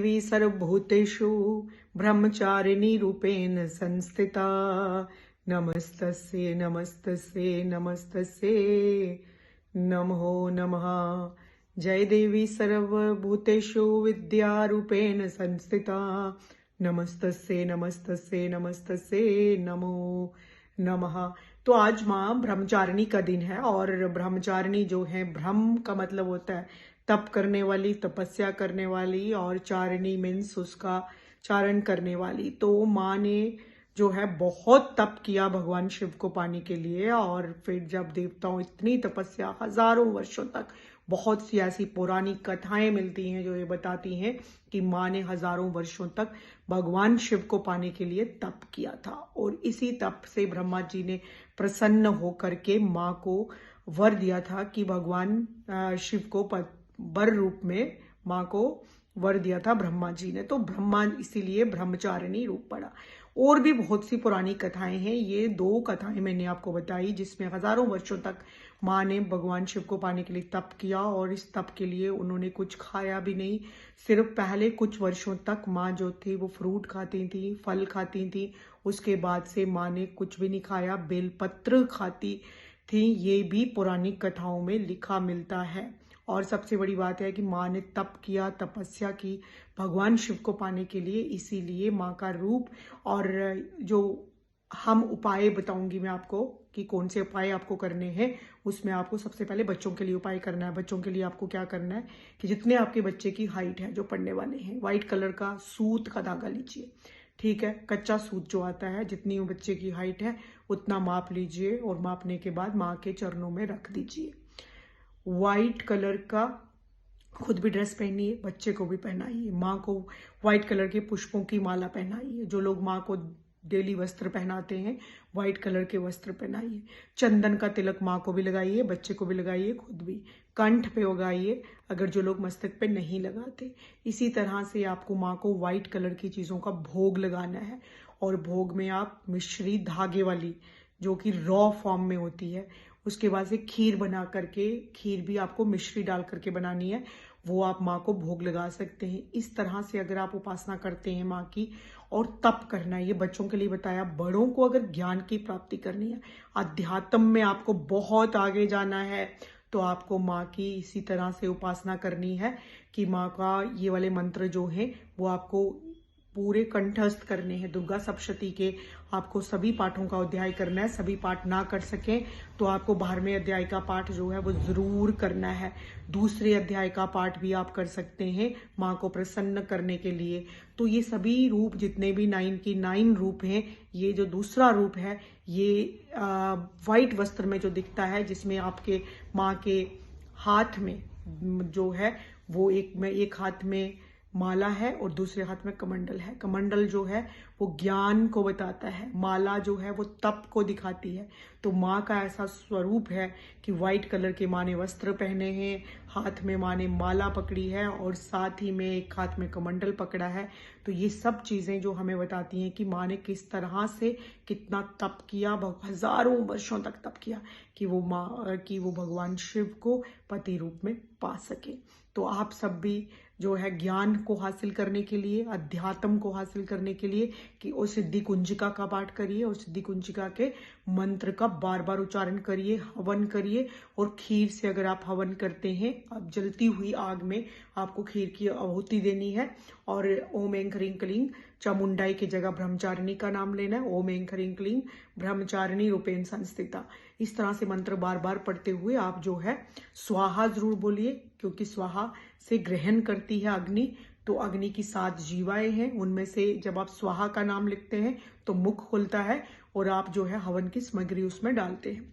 देवी सर्वभूतेषु ब्रह्मचारिणी रूपेण संस्थिता। नमस्तस्यै नमस्तस्यै नमस्तस्यै नमो नमः। जय देवी सर्वभूतेषु विद्यारूपेण संस्थिता। नमस्तस्यै नमस्तस्यै नमस्तस्यै नमो नमः। तो आज माँ ब्रह्मचारिणी का दिन है और ब्रह्मचारिणी जो है, ब्रह्म का मतलब होता है तप करने वाली, तपस्या करने वाली, और चारिणी मीन्स उसका चारण करने वाली। तो माँ ने जो है बहुत तप किया भगवान शिव को पाने के लिए, और फिर जब देवताओं इतनी तपस्या हजारों वर्षों तक, बहुत सी ऐसी पौराणिक कथाएं मिलती हैं जो ये बताती हैं कि माँ ने हजारों वर्षों तक भगवान शिव को पाने के लिए तप किया था। और इसी तप से ब्रह्मा जी ने प्रसन्न होकर के माँ को वर दिया था कि भगवान शिव को वर रूप में माँ को वर दिया था ब्रह्मा जी ने। तो ब्रह्मा इसीलिए ब्रह्मचारिणी रूप पड़ा। और भी बहुत सी पुरानी कथाएं हैं। ये दो कथाएं मैंने आपको बताई जिसमें हजारों वर्षों तक माँ ने भगवान शिव को पाने के लिए तप किया, और इस तप के लिए उन्होंने कुछ खाया भी नहीं। सिर्फ पहले कुछ वर्षों तक माँ जो थी वो फ्रूट खाती थी, फल खाती थी। उसके बाद से माँ ने कुछ भी नहीं खाया, बेलपत्र खाती थी। ये भी पौराणिक कथाओं में लिखा मिलता है। और सबसे बड़ी बात है कि माँ ने तप किया, तपस्या की भगवान शिव को पाने के लिए, इसीलिए माँ का रूप। और जो हम उपाय बताऊंगी मैं आपको कि कौन से उपाय आपको करने हैं, उसमें आपको सबसे पहले बच्चों के लिए उपाय करना है। बच्चों के लिए आपको क्या करना है कि जितने आपके बच्चे की हाइट है, जो पढ़ने वाले हैं, व्हाइट कलर का सूत का धागा लीजिए। ठीक है, कच्चा सूत जो आता है, जितनी बच्चे की हाइट है उतना माप लीजिए, और मापने के बाद माँ के चरणों में रख दीजिए। व्हाइट कलर का खुद भी ड्रेस पहनिए, बच्चे को भी पहनाइए। माँ को व्हाइट कलर के पुष्पों की माला पहनाइए। जो लोग माँ को डेली वस्त्र पहनाते हैं, व्हाइट कलर के वस्त्र पहनाइए। चंदन का तिलक माँ को भी लगाइए, बच्चे को भी लगाइए, खुद भी कंठ पे लगाइए अगर जो लोग मस्तक पे नहीं लगाते। इसी तरह से आपको माँ को व्हाइट कलर की चीज़ों का भोग लगाना है। और भोग में आप मिश्री धागे वाली, जो कि रॉ फॉर्म में होती है, उसके बाद से खीर बना करके, खीर भी आपको मिश्री डाल करके बनानी है, वो आप माँ को भोग लगा सकते हैं। इस तरह से अगर आप उपासना करते हैं माँ की, और तप करना है, ये बच्चों के लिए बताया। बड़ों को अगर ज्ञान की प्राप्ति करनी है, अध्यात्म में आपको बहुत आगे जाना है, तो आपको माँ की इसी तरह से उपासना करनी है कि माँ का ये वाले मंत्र जो है वो आपको पूरे कंठस्थ करने हैं। दुर्गा सप्तशती के आपको सभी पाठों का अध्याय करना है। सभी पाठ ना कर सकें तो आपको 12वें अध्याय का पाठ जो है वो जरूर करना है। दूसरे अध्याय का पाठ भी आप कर सकते हैं माँ को प्रसन्न करने के लिए। तो ये सभी रूप, जितने भी 9 रूप हैं, ये जो दूसरा रूप है, ये व्हाइट वस्त्र में जो दिखता है, जिसमें आपके माँ के हाथ में जो है वो एक हाथ में माला है और दूसरे हाथ में कमंडल है। कमंडल जो है वो ज्ञान को बताता है, माला जो है वो तप को दिखाती है। तो माँ का ऐसा स्वरूप है कि व्हाइट कलर के माँ ने वस्त्र पहने हैं, हाथ में माँ ने माला पकड़ी है, और साथ ही में एक हाथ में कमंडल पकड़ा है। तो ये सब चीजें जो हमें बताती हैं कि माँ ने किस तरह से कितना तप किया, हजारों वर्षों तक तप किया कि वो भगवान शिव को पति रूप में पा सके। तो आप सब भी जो है ज्ञान को हासिल करने के लिए, अध्यात्म को हासिल करने के लिए, कि ओ सिद्धि कुंजिका का पाठ करिए, और सिद्धि कुंजिका के मंत्र का बार बार उच्चारण करिए, हवन करिए। और खीर से अगर आप हवन करते हैं, अब जलती हुई आग में आपको खीर की आहुति देनी है। और ओम ऐं ह्रीं क्लीं चामुंडाई की जगह ब्रह्मचारिणी का नाम लेना है। ओम ऐं ह्रीं क्लीं ब्रह्मचारिणी रूपेण संस्थिता। इस तरह से मंत्र बार बार पढ़ते हुए आप जो है स्वाहा जरूर बोलिए, क्योंकि स्वाहा से ग्रहण करती है अग्नि। तो अग्नि की 7 जीवाएं हैं, उनमें से जब आप स्वाहा का नाम लिखते हैं तो मुख खुलता है, और आप जो है हवन की सामग्री उसमें डालते हैं।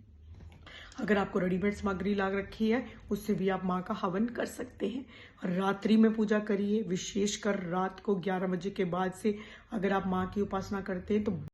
अगर आपको रेडीमेड सामग्री ला रखी है, उससे भी आप माँ का हवन कर सकते हैं। रात्रि में पूजा करिए, विशेषकर रात को 11 बजे के बाद से अगर आप माँ की उपासना करते हैं तो